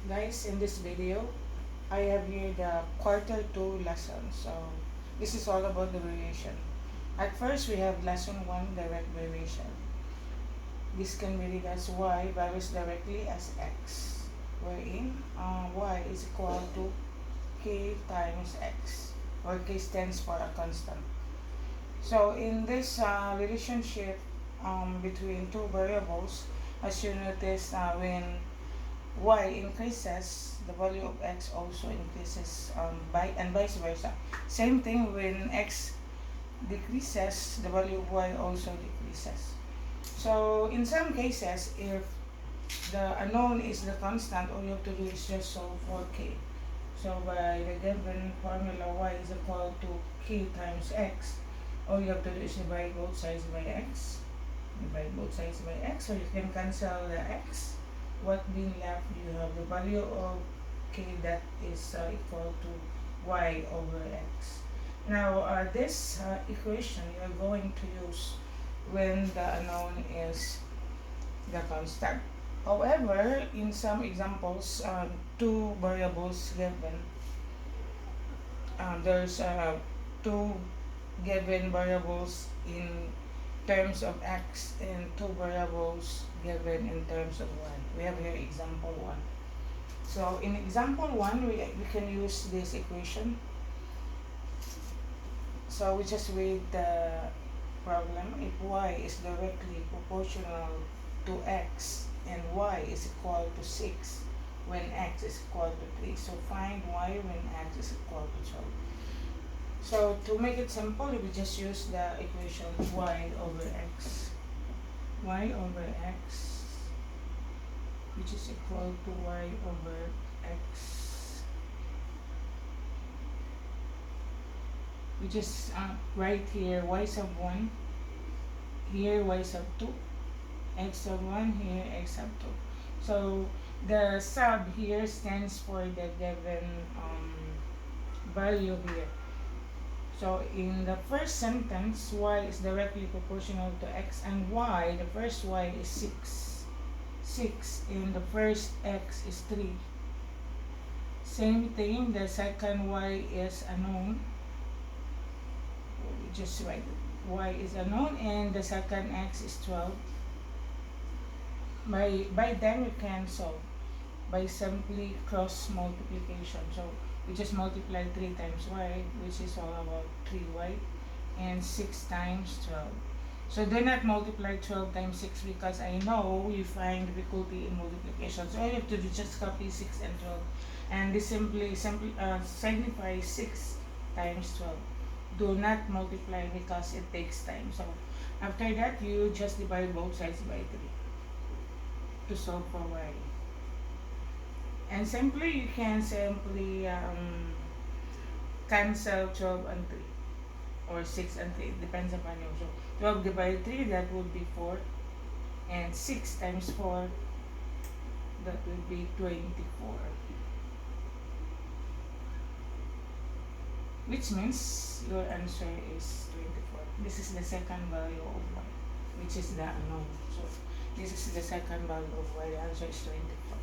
Guys, in this video, I have here the quarter 2 lesson. So, this is all about the variation. At first, we have lesson 1, direct variation. This can be read as y varies directly as x, wherein y is equal to k times x, where k stands for a constant. So, in this relationship between two variables, as you notice, when y increases, the value of x also increases, and vice versa. Same thing when x decreases, the value of y also decreases. So in some cases, if the unknown is the constant, all you have to do is just solve for k. So by the given formula, y is equal to k times x, all you have to do is divide both sides by x. Divide both sides by x, so you can cancel the x. What being left, you have the value of k that is equal to y over x. Now, this equation you're going to use when the unknown is the constant. However, in some examples, two variables given, there's two given variables in terms of x and two variables given in terms of y. We have here example 1. So in example 1, we can use this equation. So we just read the problem. If y is directly proportional to x and y is equal to 6 when x is equal to 3. So find y when x is equal to 12. So to make it simple, we just use the equation y over x. Y over x, which is equal to y over x. We just write here y sub 1, here y sub 2, x sub 1, here x sub 2. So the sub here stands for the given value here. So in the first sentence, y is directly proportional to x, and y, the first y is 6, and the first x is 3. Same thing, the second y is unknown. We just write y is unknown, and the second x is 12. By then, you can solve by simply cross multiplication. So we just multiply 3 times y, which is all about 3y, and 6 times 12. So do not multiply 12 times 6 because I know you find difficulty in multiplication. So all you have to do is just copy 6 and 12. And this simply signifies 6 times 12. Do not multiply because it takes time. So after that, you just divide both sides by 3 to solve for y. And simply, you can simply cancel 12 and 3, or 6 and 3, depends upon you. So 12 divided 3, that would be 4, and 6 times 4, that would be 24. Which means your answer is 24. This is the second value of y, which is the unknown. So this is the second value of y, the answer is 24.